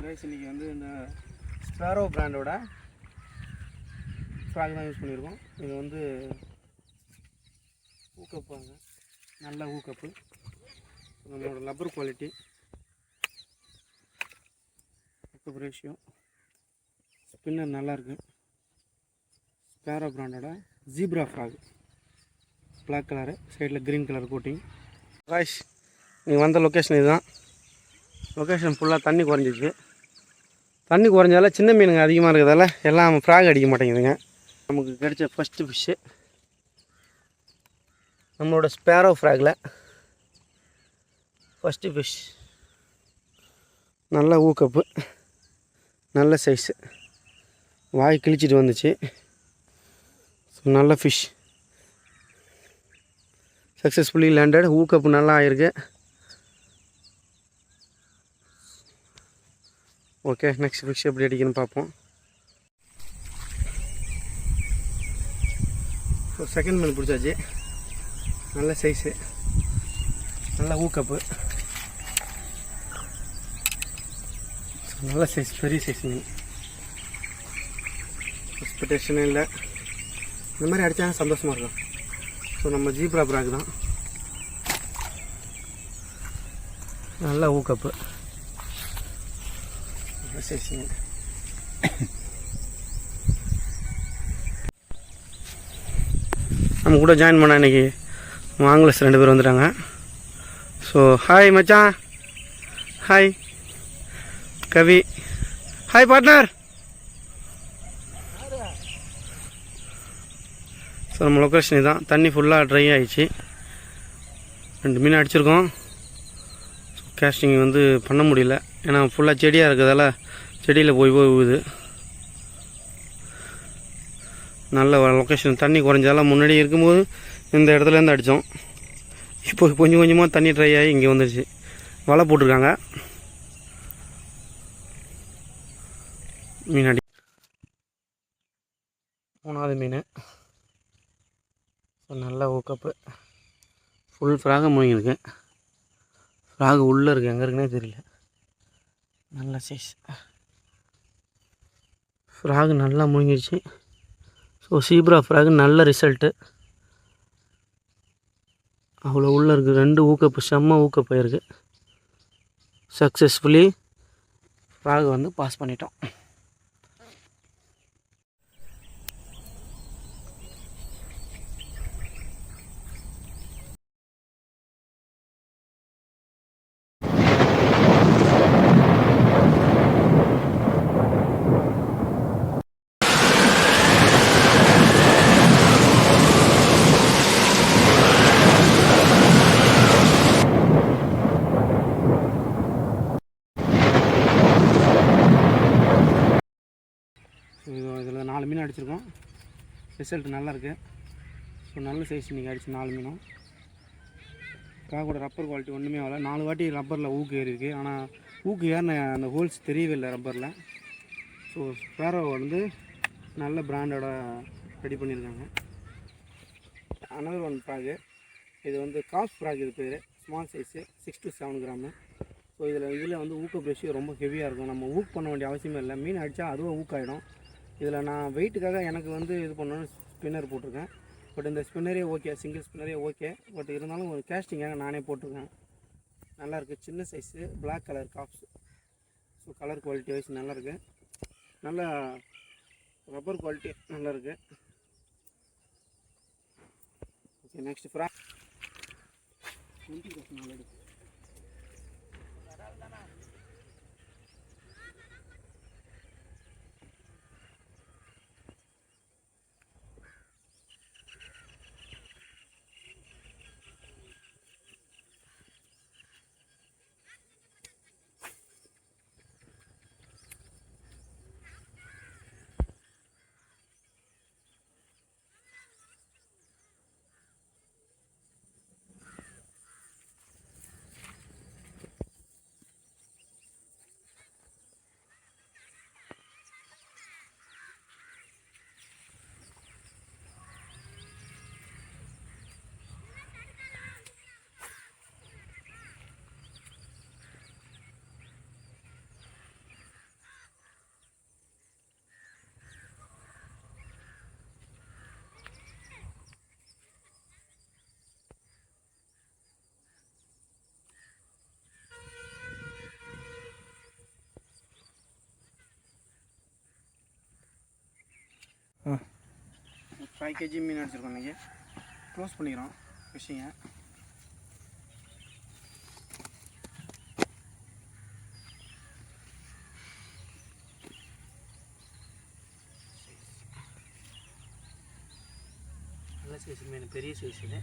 Guys இன்றைக்கி வந்து இந்த ஸ்பேரோ பிராண்டோட ஃப்ராக் தான் யூஸ் பண்ணியிருக்கோம். இது வந்து ஊக்கப்பாங்க, நல்ல ஊக்கப்பு, நம்மளோட லப்பர் குவாலிட்டி, ஊக்கப்பு ரேஷியோ, ஸ்பின்னர் நல்லாயிருக்கு. ஸ்பேரோ பிராண்டோட ஜீப்ரா ஃப்ராக், பிளாக் கலரு, சைடில் க்ரீன் கலர் கோட்டிங். கைஸ் நீங்கள் வந்த லொக்கேஷன் இதுதான். லொக்கேஷன் ஃபுல்லாக தண்ணி குறைஞ்சிச்சு. தண்ணி குறைஞ்சால சின்ன மீனுங்க அதிகமாக இருக்கிறதால எல்லாம் ஃப்ராக் அடிக்க மாட்டேங்குதுங்க. நமக்கு கிடைச்ச ஃபஸ்ட்டு ஃபிஷ்ஷு நம்மளோட ஸ்பேரோ ஃப்ராகில் ஃபஸ்ட்டு ஃபிஷ். நல்ல ஊக்கப்பு, நல்ல சைஸு, வாய் கிழிச்சிட்டு வந்துச்சு. நல்ல ஃபிஷ், சக்ஸஸ்ஃபுல்லி லேண்டட். ஊக்கப்பு நல்லா ஆயிருக்கு. ஓகே, நெக்ஸ்ட் ஃபிஷ் எப்படி அடிக்கணும்னு பார்ப்போம். ஸோ செகண்ட் மீன் பிடிச்சாச்சு. நல்ல சைஸு, நல்ல ஊக்கப்பு, நல்ல சைஸ், பெரிய சைஸ் மீன். எக்ஸ்பெக்டேஷனே இல்லை. இந்த மாதிரி அடித்தாங்க சந்தோஷமாக இருக்கும். ஸோ நம்ம ஜீப்ரா பிராக் தான். நல்ல ஊக்கப்பு, சைஸ் மீன். நம்ம கூட ஜாயின் பண்ண இன்றைக்கி ஆங்கிலஸ் 2 பேர் வந்துட்டாங்க. ஸோ ஹாய் மச்சான், ஹாய் கவி, ஹாய் பார்ட்னர். ஸோ நம்ம லொக்கேஷன் இதுதான். தண்ணி ஃபுல்லாக ட்ரை ஆகிடுச்சு. 2 மீன் அடிச்சிருக்கோம். கேஸ்டிங் வந்து பண்ண முடியல, ஏன்னா ஃபுல்லாக செடியாக இருக்கிறதால செடியில் போய் விழுது. நல்ல லொக்கேஷன். தண்ணி குறைஞ்சால முன்னாடி இருக்கும்போது இந்த இடத்துலேருந்து அடித்தோம். இப்போ கொஞ்சம் கொஞ்சமாக தண்ணி ட்ரை ஆகி இங்கே வந்துடுச்சு. வலை போட்டிருக்காங்க. மீன் அடி 3வது மீன். நல்ல ஊக்கப்பு, ஃபுல் ஃப்ராக மூங்கிருக்கு. ஃப்ராகு உள்ளே இருக்குது, எங்கே இருக்குன்னே தெரியல. நல்ல சைஸ் ஃப்ராகு, நல்லா முழுங்கிடுச்சு. ஸோ சீப்ரா ஃப்ராகு நல்ல ரிசல்ட்டு. அவ்வளோ உள்ளே இருக்குது. 2 ஊக்கப்பு, செம்ம ஊக்கப்பு இருக்குது. சக்ஸஸ்ஃபுல்லி ஃப்ராகு வந்து பாஸ் பண்ணிட்டோம். இதில் 4 மீன் அடிச்சிருக்கோம். ரிசல்ட் நல்லாயிருக்கு. ஸோ நல்ல சைஸ் இன்றைக்கி அடிச்சு 4 மீனும். ஃப்ராகோட ரப்பர் குவாலிட்டி ஒன்றுமே ஆகலை. 4 வாட்டி ரப்பரில் ஊக்கு ஏறி இருக்குது. ஆனால் ஊக்கு ஏறின அந்த ஹோல்ஸ் தெரியவே இல்லை ரப்பரில். ஸோ ஸ்பேரோ வந்து நல்ல பிராண்டோட ரெடி பண்ணியிருக்காங்க. Another one frock. இது வந்து காஃப் ஃப்ராக். இது பேர் small size, 6 to 7 gram. So இதில் வந்து ஊக்க ரேஷியோ ரொம்ப ஹெவியாக இருக்கும். நம்ம ஊக் பண்ண வேண்டிய அவசியமே இல்லை. மீன் அடித்தா அதுவும் ஊக்காயிடும். இதில் நான் வெயிட்டுக்காக எனக்கு வந்து இது பண்ணணும்னு ஸ்பின்னர் போட்டிருக்கேன். பட் இந்த ஸ்பின்னரே ஓகே, சிங்கிள் ஸ்பின்னரே ஓகே. பட் இருந்தாலும் ஒரு கேஸ்டிங்காக நானே போட்டிருக்கேன். நல்லாயிருக்கு. சின்ன size, black colour caps. So colour quality wise நல்லாயிருக்கு. நல்ல ரப்பர் குவாலிட்டி நல்லாயிருக்கு. ஓகே, நெக்ஸ்ட் ஃப்ராக் 20% நல்லது. 5 kg மீன் அடிச்சிருக்கோம் இன்றைக்கி. க்ளோஸ் பண்ணிக்கிறோம் ஃபிஷ்ஷிங்கை. நல்ல சைஸ் மீன், பெரிய சைஸ் இது.